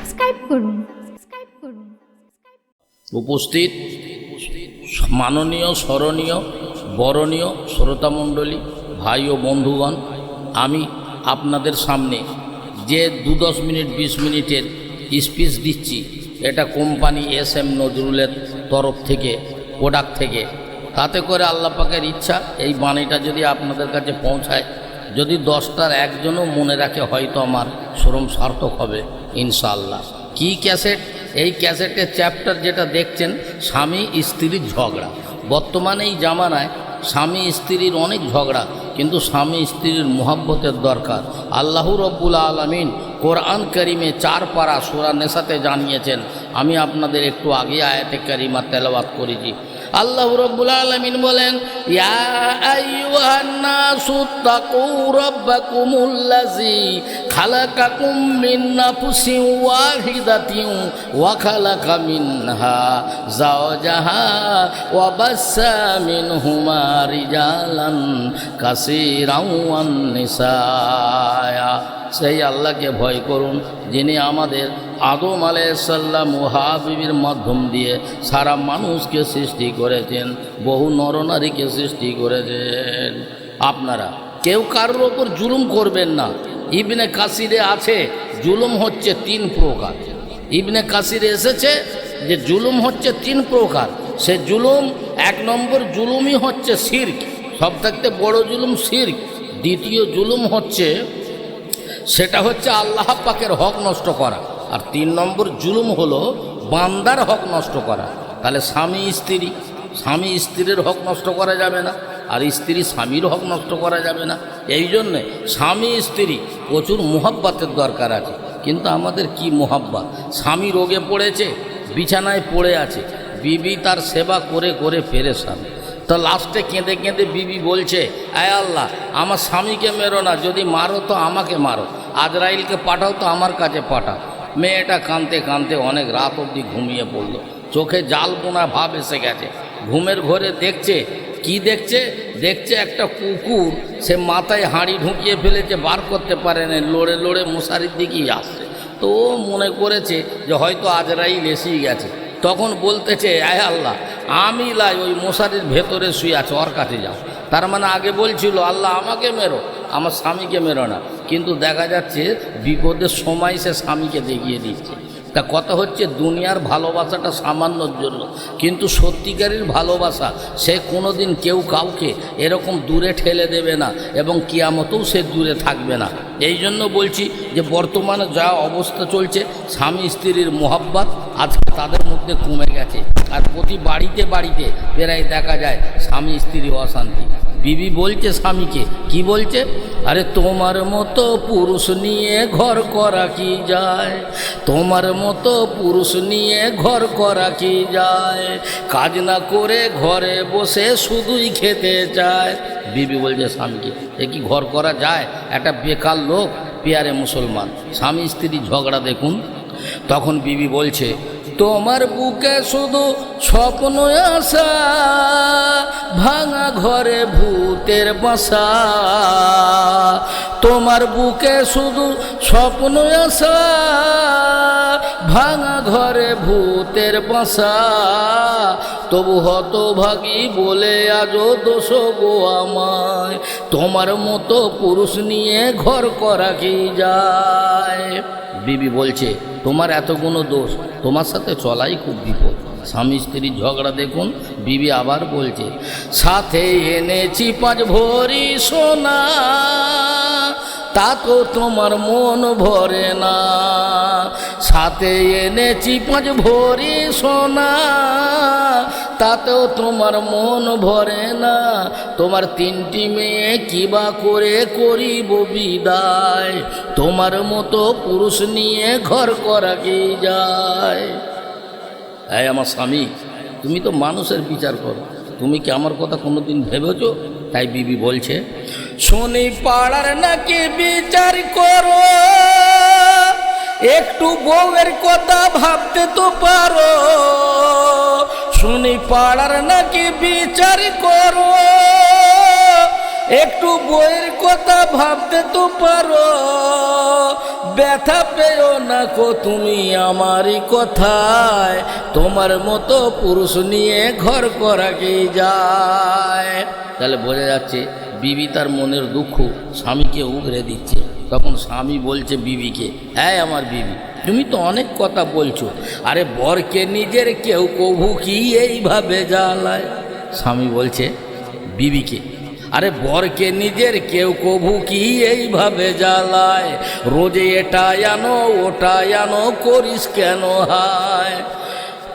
Subscribe করুন। উপস্থিত মাননীয় স্মরণীয় বরণীয় শ্রোতামণ্ডলী ভাই ও বন্ধুগণ, আমি আপনাদের সামনে যে 2-10 মিনিট 20 মিনিটের স্পিচ দিচ্ছি, এটা কোম্পানি SM নজরুলের তরফ থেকে, প্রোডাক্ট থেকে। তাতে করে আল্লাহ পাকের ইচ্ছা এই বাণীটা যদি আপনাদের কাছে পৌঁছায়, যদি 10টার একজনও মনে রাখে, হয়তো আমার শ্রম সার্থক হবে ইনশাআল্লাহ। কি ক্যাসেট? এই ক্যাসেটের চ্যাপ্টার যেটা দেখছেন, স্বামী স্ত্রীর ঝগড়া। বর্তমানে এই জামানায় স্বামী স্ত্রীর অনেক ঝগড়া, কিন্তু স্বামী স্ত্রীর মুহাব্বতের দরকার। আল্লাহ রব্বুল আলামিন কোরআন কারিমে 4 পারা সূরা নেসাতে জানিয়েছেন। আমি আপনাদের একটু আগে আয়াতে কারিমা তেলাওয়াত করেছি। আল্লাহ রব্বুল আলামিন বলেন, ইয়া আইয়ুহান নাসু তাকু রাব্বাকুমুল্লাযী খালাকাকুম মিন নাফসিন ওয়াহিদাতিন ওয়া খালাকা মিনহা যাওজাহা ওয়া বাসসা মিনহুমা রিজালান কাসীরান ওয়ান নিসা। সেই আল্লাহকে ভয় করুন, যিনি আমাদের আদম আলাইহিসসালাম ও হাওয়া বিবির মাধ্যম দিয়ে সারা মানুষকে সৃষ্টি করেছেন, বহু নরনারীকে সৃষ্টি করেছেন। আপনারা কেউ কারোর ওপর জুলুম করবেন না। ইবনে কাসিরে আছে জুলুম হচ্ছে 3 প্রকার। ইবনে কাসিরে এসেছে যে জুলুম হচ্ছে 3 প্রকার। সে জুলুম, 1 নম্বর জুলুমই হচ্ছে শিরক, সব থাকতে বড় জুলুম শিরক। দ্বিতীয় জুলুম হচ্ছে, সেটা হচ্ছে আল্লাহ পাকের হক নষ্ট করা। আর 3 নম্বর জুলুম হলো বান্দার হক নষ্ট করা। তাহলে স্বামী স্ত্রীর হক নষ্ট করা যাবে না, আর স্ত্রী স্বামীর হক নষ্ট করা যাবে না। এই জন্যে স্বামী স্ত্রী প্রচুর মুহাব্বতের দরকার আছে। কিন্তু আমাদের কি মুহাব্বত! স্বামী রোগে পড়েছে, বিছানায় পড়ে আছে, বিবি তার সেবা করে করে পেরেশান। তো লাস্টে কেঁদে কেঁদে বিবি বলছে, আয় আল্লাহ, আমার স্বামীকে মেরো না, যদি মারো তো আমাকে মারো, আজরাইলকে পাঠাও তো আমার কাছে পাঠাও। মেয়েটা কাঁদতে কাঁদতে অনেক রাত অবধি ঘুমিয়ে পড়লো। চোখে জাল বোনা ভাব এসে গেছে। ঘুমের ঘরে দেখছে, কি দেখছে? দেখছে একটা কুকুর, সে মাথায় হাঁড়ি ঢুকিয়ে ফেলেছে, বার করতে পারে না, লড়ে লড়ে মশারির দিকেই আসছে। তো ও মনে করেছে যে হয়তো আজরাইল এসেই গেছে। তখন বলতেছে, আয় আল্লাহ, আমি লাই ওই মশারির ভেতরে শুয়ে আছে, ওর কাছে যাও। তার মানে আগে বলছিল আল্লাহ আমাকে মেরো, আমার স্বামীকে মেরো না। কিন্তু দেখা যাচ্ছে বিপদের সময় সে স্বামীকে দেখিয়ে দিচ্ছে। তা কথা হচ্ছে, দুনিয়ার ভালোবাসাটা সামান্যর জন্য, কিন্তু সত্যিকারের ভালোবাসা সে কোনো দিন কেউ কাউকে এরকম দূরে ঠেলে দেবে না, এবং কিয়ামতেও সে দূরে থাকবে না। এই জন্য বলছি যে বর্তমানে যা অবস্থা চলছে, স্বামী স্ত্রীর মোহাব্বত আজকে তাদের মধ্যে কমে গেছে। আর প্রতি বাড়িতে বাড়িতে প্রায় দেখা যায় স্বামী স্ত্রী অশান্তি। বিবি বলছে স্বামীকে, কি বলছে? আরে তোমার মতো পুরুষ নিয়ে ঘর করা কি যায়, তোমার মতো পুরুষ নিয়ে ঘর করা কি যায়, কাজ না করে ঘরে বসে শুধুই খেতে চায়। বিবি বলছে স্বামীকে, এ কি ঘর করা যায়? একটা বেকার লোক, পেয়ারে মুসলমান। স্বামী স্ত্রী ঝগড়া দেখুন। তখন বিবি বলছে, তোমার বুকে শুধু স্বপ্ন আসা, ভাঙা ঘরে ভূতের বাসা, তোমার বুকে শুধু স্বপ্ন আসা, ভাঙা ঘরে ভূতের বাসা, তবু হতভাগী বলে আজও দোষ গো আমায়, তোমার মতো পুরুষ নিয়ে ঘর করা কি যায়। বিবি বলছে, তোমার এতগুলো দোষ, তোমার সাথে চলাই খুব বিপদ। স্বামী স্ত্রীর ঝগড়া দেখুন। বিবি আবার বলছে, সাথে এনেছি 5 ভরি সোনা, তা তো তোমার মন ভরে না, সাথে এনেছি 5 ভরি সোনা, তাতেও তোমার মন ভরে না, তোমার 3টি মেয়ে কিবা করে করিব বিদায়, তোমার মতো পুরুষ নিয়ে ঘর করা কি যায়। এই আমার স্বামী, তুমি তো মানুষের বিচার করো, তুমি কি আমার কথা কোনোদিন ভেবেছো? তাই বিবি বলছে, শুনি পাড়ার নাকি বিচার করো, একটু বউয়ের কথা ভাবতে তো পারো, শুনি পাড়ার নাকি বিচার করো, একটু বউয়ের কথা ভাবতে তো পারো, ব্যথা পেও না কো তুমি আমারই কথায়, তোমার মতো পুরুষ নিয়ে ঘর করা কি যায়। তাহলে বোঝা যাচ্ছে বিবি তার মনের দুঃখ স্বামীকে উগরে দিচ্ছে। তখন স্বামী বলছে বিবিকে, হ্যাঁ আমার বিবি, তুমি তো অনেক কথা বলছো, আরে বরকে নিজের কেউ কভু কি এইভাবে জ্বালায়। স্বামী বলছে বিবিকে, আরে বরকে নিজের কেউ কভু কি এইভাবে জ্বালায়, রোজে এটা আনো ওটা আনো করিস কেন হায়।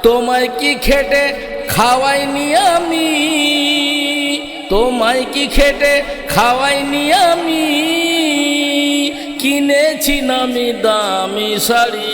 তোমায় কি খেটে খাওয়াইনি আমি, তোমায় কি খেটে খাওয়াইনি আমি, কিনেছি নামি দামি শাড়ি,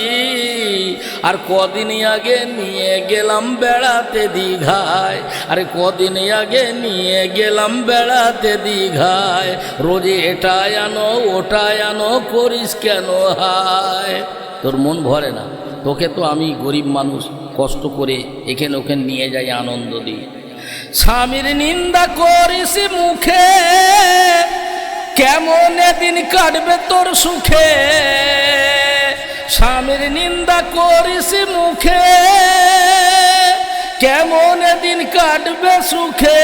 আর কদিন আগে নিয়ে গেলাম বেড়াতে দীঘায়, আরে কদিন আগে নিয়ে গেলাম বেড়াতে দীঘায়, রোজে এটা আনো ওটা আনো করিস কেন হায়। তোর মন ভরে না, তোকে তো আমি গরিব মানুষ কষ্ট করে এখানে ওখানে নিয়ে যাই আনন্দ দিই। স্বামীর নিন্দা করিস মুখে, কেমন দিন কাটবে তোর সুখে। স্বামীর নিন্দা করিস মুখে, কেমন দিন কাটবে সুখে।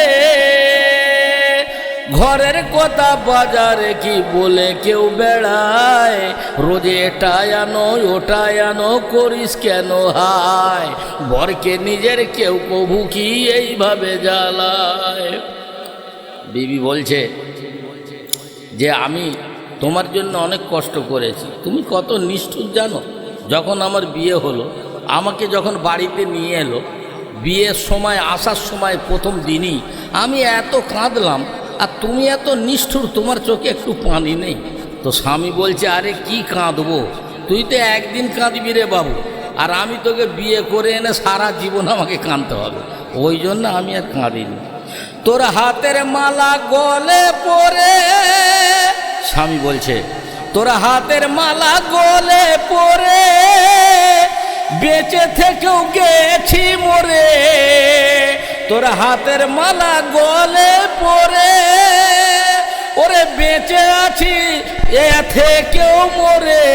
ঘরের কথা বাজারে কি বলে কেউ বেড়ায়, রোজে এটা আনো ওটা আনো করিস কেন হায়। বরকে নিজের কেউ কভু কি এইভাবে জ্বালায়। বিবি বলছে যে আমি তোমার জন্য অনেক কষ্ট করেছি, তুমি কত নিষ্ঠুর জানো। যখন আমার বিয়ে হলো, আমাকে যখন বাড়িতে নিয়ে এলো, বিয়ের সময় আসার সময় প্রথম দিনই আমি এত কাঁদলাম, আর তুমি এত নিষ্ঠুর, তোমার চোখে একটু পানি নেই। তো স্বামী বলছে, আরে কি কাঁদবো, তুই তো একদিন কাঁদবি রে বাবু, আর আমি তোকে বিয়ে করে এনে সারা জীবন আমাকে কাঁদতে হবে, ওই জন্য আমি আর কাঁদিনি। তোর হাতের মালা গলে পরে, স্বামী বলছে তোর হাতের মালা গলে পরে, বেঁচে থেকেও গেছি মরে। তোর হাতের মালা গলে পরে, ওরে বেঁচে আছি এ থেকেও মরে।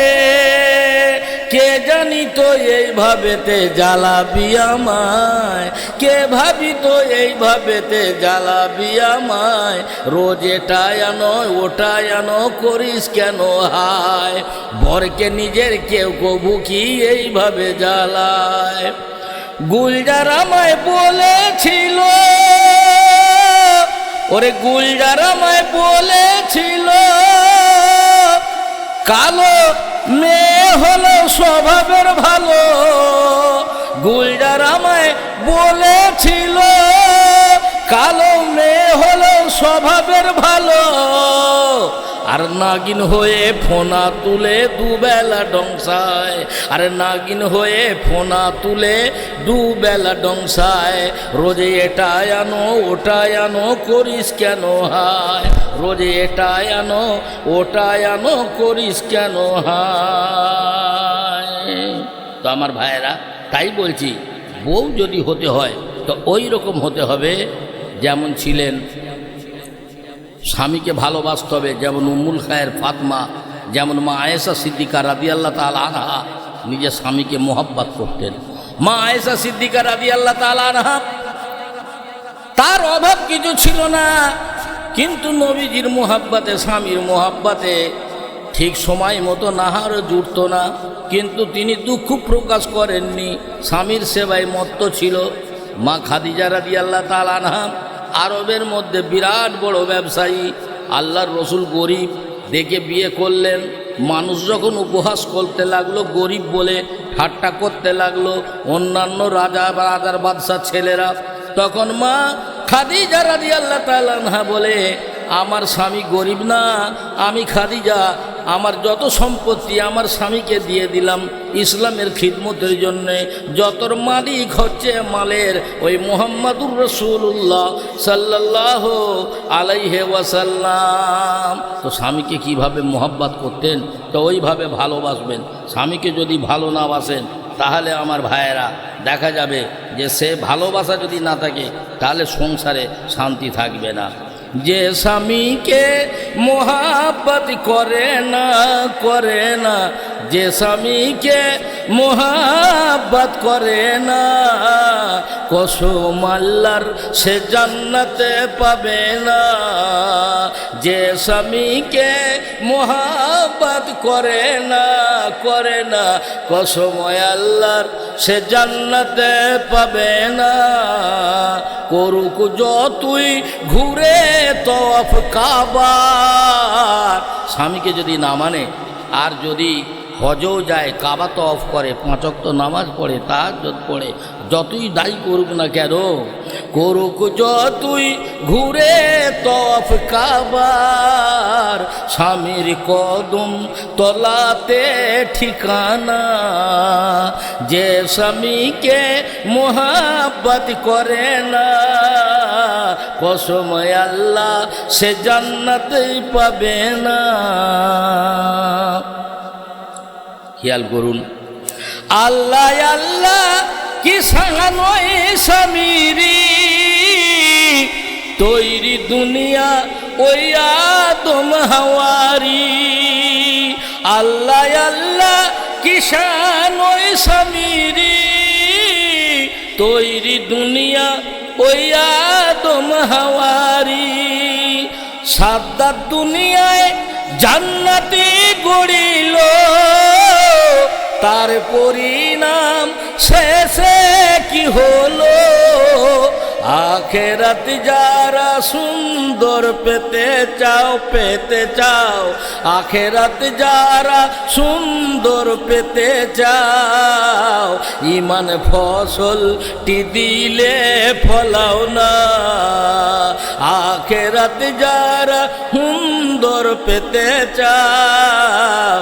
কে জানি তো এইভাবেতে জ্বালাবি আমায়, কে ভাবি তো এইভাবেতে জ্বালাবি আমায়। রোজ এটা আনো ওটা আনো করিস কেন হায়। বরকে নিজের কেউ কভু কি এইভাবে জ্বালায়। গুলজার আমায় বলেছিল, ওরে গুলজার আমায় বলেছিল, কালো মেয়ে হলো স্বভাবের ভালো। গুলজার আমায় বলেছিল, কালো মেয়ে হলো স্বভাবের ভালো। আর নাগিন হয়ে ফোনা তুলে দুবেলা ডংসায়, আরে নাগিন হয়ে ফোনা তুলে দুবেলা ডংসায়। রোজে এটা আনো ওটা আনো করিস কেন হায়। রোজে এটা আনো ওটা আনো করিস কেন হায়। তো আমার ভাইয়েরা, তাই বলছি, বউ যদি হতে হয় তো ওই রকম হতে হবে যেমন ছিলেন, স্বামীকে ভালোবাসতে হবে। যেমন উম্মুল খায়ের ফাতমা, যেমন মা আয়েশা সিদ্দিকা রাদিয়াল্লাহু তাআলা আনহা নিজের স্বামীকে মোহাব্বত করতেন। মা আয়েশা সিদ্দিকা রাদিয়াল্লাহু তাআলা আনহা, তার অভাব কিছু ছিল না, কিন্তু নবীজির মোহাব্বতে, স্বামীর মোহাব্বতে ঠিক সময় মতো নাহার জুটত না, কিন্তু তিনি দুঃখ প্রকাশ করেননি, স্বামীর সেবায় মত্ত ছিল। মা খাদিজা রাদিয়াল্লাহু তাআলা আনহা আরবের মধ্যে বিরাট বড় ব্যবসায়ী, আল্লাহর রসুল গরিব দেখে বিয়ে করলেন। মানুষ যখন উপহাস করতে লাগলো, গরিব বলে ঠাট্টা করতে লাগলো অন্যান্য রাজা বা রাজার বাদশাহ ছেলেরা, তখন মা খাদিজা রাদিয়াল্লাহু তাআলা আনহা বলে, আমার স্বামী গরিব না, আমি খাদিজা আমার যত সম্পত্তি আমার স্বামীকে দিয়ে দিলাম ইসলামের খিদমতের জন্যে। যতর মালিক হচ্ছে মালের ওই মুহাম্মাদুর রাসূলুল্লাহ সাল্লাল্লাহু আলাইহি ওয়াসাল্লাম। তো স্বামীকে কিভাবে মোহাব্বত করতেন, তো ওইভাবে ভালোবাসবেন। স্বামীকে যদি ভালো না বাসেন, তাহলে আমার ভাইয়েরা দেখা যাবে যে সে ভালোবাসা যদি না থাকে, তাহলে সংসারে শান্তি থাকবে না। যে স্বামীকে মোহাব্বত করে না যে স্বামীকে মোহাব্বত করে না কসম আল্লাহর সে জান্নাতে পাবে না। যে স্বামীকে মোহাব্বত করে না কসম আল্লাহর সে জান্নাতে পাবে না। করুক যতই ঘুরে তওয়াফ কাবার, স্বামীকে যদি না মানে আর যদি হজও যায় কাবা তওয়াফ করে 5 ওয়াক্ত নামাজ পড়ে তাহাজ্জুদ পড়ে যতই দায়ী করুক না কেন, করুক যতই ঘুরে তওয়াফ কাবার, স্বামীর কদম তলাতে ঠিকানা। যে স্বামীকে মোহাব্বত করে না কসম আল্লাহ সে জান্নাতেই পাবে না। খেয়াল করুন, আল্লাহ আল্লাহ কি সাঙ্গানয় স্বামীরি তৈরি দুনিয়া ওই আদম হাওয়ারি। আল্লাহ আল্লাহ কি সাঙ্গানয় স্বামীরি তৈরি দুনিয়া ওই আদম হাওয়ারি। সাদ্দাত দুনিয়ায় জান্নাতে গড়িল তার পরিণাম শেষে কি হলো। আখেরাত যারা সুন্দর পেতে চাও আখেরাত যারা সুন্দর পেতে চাও, ইমান ফসলটি দিলে ফলাও না। আখেরাত যারা সুন্দর পেতে চাও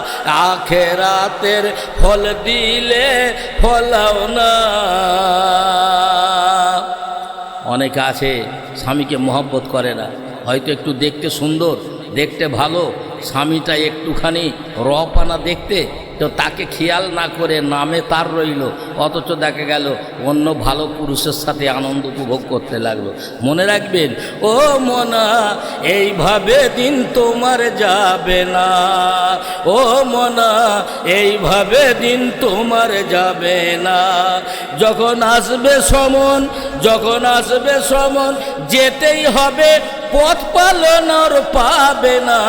আখেরাতের ফল দিলে ফলাও না। অনেকে আছে স্বামীকে মহব্বত করে না, হয়তো একটু দেখতে সুন্দর দেখতে ভালো, স্বামীটা একটুখানি রপানা দেখতে, তো তাকে খেয়াল না করে নামে তার রইল, অথচ দেখা গেল অন্য ভালো পুরুষের সাথে আনন্দ উপভোগ করতে লাগলো। মনে রাখবেন ও মনা, এইভাবে দিন তোমার যাবে না। ও মনা, এইভাবে দিন তোমার যাবে না। যখন আসবে সমন যেতেই হবে, পথ পালনর পাবে না।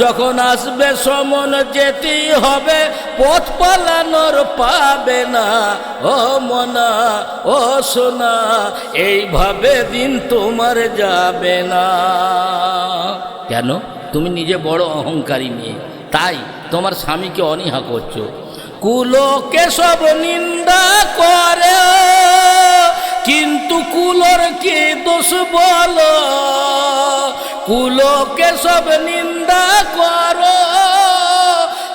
যখন আসবে সমন যেতেই হবে, পথ পালানোর পাবে না। ও মনা ও সোনা, এইভাবে দিন তোমার যাবে না। কেন? তুমি নিজে বড় অহংকারী মেয়ে, তাই তোমার স্বামীকে অনীহা করছো। কুলোকে সব নিন্দা করে, কিন্তু কুলোর কি দোষ বলো? কুলোকে সব নিন্দা করো,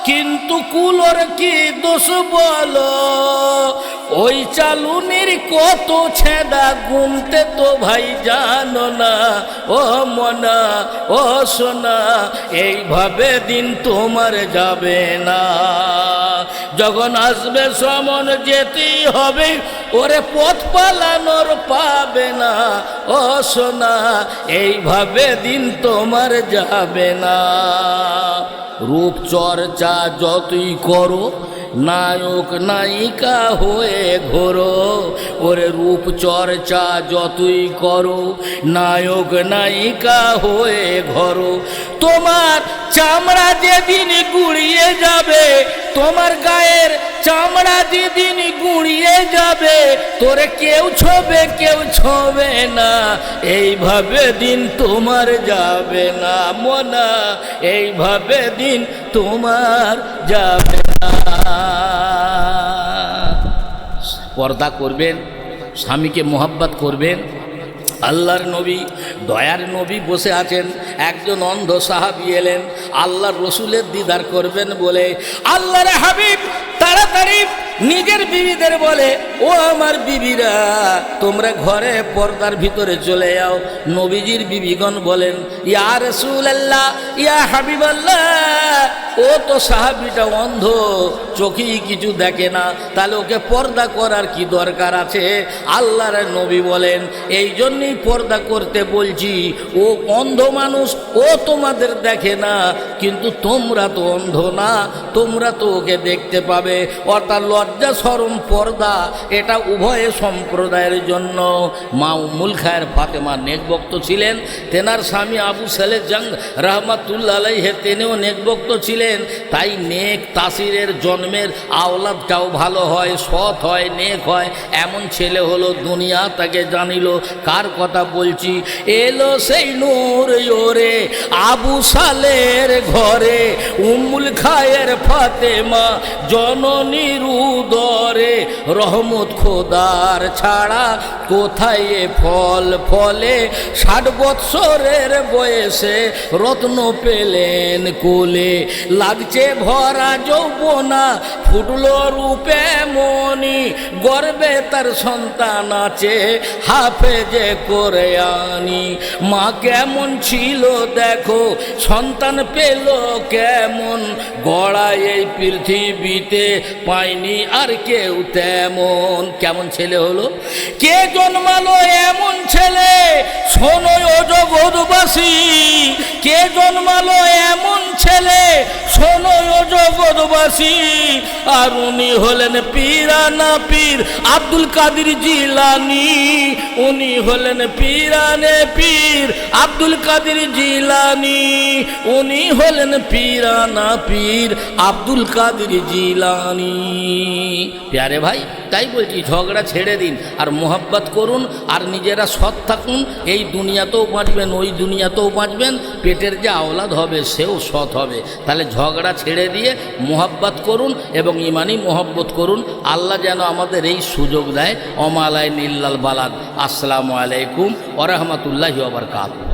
কিন্তু কুলোর কি দোষ বলো? ওই চালুনির কত ছেঁদা গুনতে তো ভাই জানো না। ও মনা ও সোনা, এইভাবে দিন তোমার যাবে না। যখন আসবে সমন যেতেই হবে, ওরে পথ পালানোর পাবে না। ও সোনা, এইভাবে দিন তোমার যাবে না। রূপ চর্চা যতই করো, নায়ক নায়িকা হয়ে ঘোরো। ওরে রূপ চর্চা যতই করো, নায়ক নায়িকা হয়ে ঘোরো। তোমার চামড়া যেদিন গুড়িয়ে যাবে, তোমার গায়ের চামড়া যেদিন গুড়িয়ে যাবে, তোরে কেউ ছোবে না। এইভাবে দিন তোমার যাবে না মনা, এইভাবে দিন তোমার যাবে না। পর্দা করবেন, স্বামীকে মোহাব্বত করবেন। আল্লাহর নবী, দয়ার নবী বসে আছেন, একজন অন্ধ সাহাবী এলেন আল্লাহর রসুলের দিদার করবেন বলে। আল্লাহর হাবিব তাড়াতাড়ি নিজের বিবিদের বলে, ও আমার বিবিরা, তোমরা ঘরে পর্দার ভিতরে চলে যাও। নবীজির বিবিগণ বলেন, ইয়া রাসূলুল্লাহ, ইয়া হাবিবাল্লাহ, ও তো সাহাবীটা অন্ধ, চোখেই কিছু দেখে না, তাহলে ওকে পর্দা করার কি দরকার আছে? আল্লাহর নবী বলেন, এই জন্যই পর্দা করতে বলছি। ও অন্ধ মানুষ, ও তোমাদের দেখে না, কিন্তু তোমরা তো অন্ধ না, তোমরা তো ওকে দেখতে পাবে। অর্থাৎ লজ্জা শরম পর্দা এটা উভয় সম্প্রদায়ের জন্য। মা উম্মুল খায়ের ফাতেমা নেকবক্ত ছিলেন, তেনার স্বামী আবু সালেহ জং রহমাতুল্লাহ আলাইহি তিনিও নেকবক্ত ছিলেন। তাই নেক তাসিরের জন্মের আওলাদটাও ভালো হয়, সৎ হয়, নেক হয়। এমন ছেলে হলো দুনিয়া তাকে জানিল। কার কথা বলছি? এলো সেই নূর ওরে আবু সালের ঘরে, উম্মুল খায়ের ফাতেমা জননীর উদরে। রহমত খোদার ছাড়া কোথায় এ ফল ফলে, 60 বৎসরের বয়সে রত্ন পেলেন কোলে। লাগছে ভরা যৌবনা ফুটলো রূপে মনি, গর্বে তার সন্তান আছে হাফেজে করে আনি। মা কেমন ছিল দেখো, সন্তান পেল কেমন, গড়া এই পৃথিবীতে পায়নি আর কেউ তেমন। কেমন ছেলে হলো, কে জন্মালো এমন ছেলে শোনো ও জগৎবাসী, কে জন্মালো এমন ছেলে শোনো ও জগৎবাসী। আর উনি হলেন পীরানা পীর আব্দুল কাদের জিলানী, উনি হলেন পীরানে পীর আব্দুল কাদের জিলানী, উনি হলেন পীরানা পীর আব্দুল কাদের জিলানী। প্যারে ভাই, তাই বলছি ঝগড়া ছেড়ে দিন আর মোহাব্বত করুন, আর নিজেরা সৎ থাকুন। এই দুনিয়াতেও বাঁচবেন, ওই দুনিয়াতেও বাঁচবেন। পেটের যে আওলাদ হবে সেও সৎ হবে। তাহলে ঝগড়া ছেড়ে দিয়ে মোহাব্বত করুন এবং ইমানি মোহাব্বত করুন। আল্লাহ যেন আমাদের এই সুযোগ দেয়। ওমা আলাইনা ইল্লাল বালাগ। আসসালামু আলাইকুম ওয়া রাহমাতুল্লাহি ওয়া বারাকাতুহু।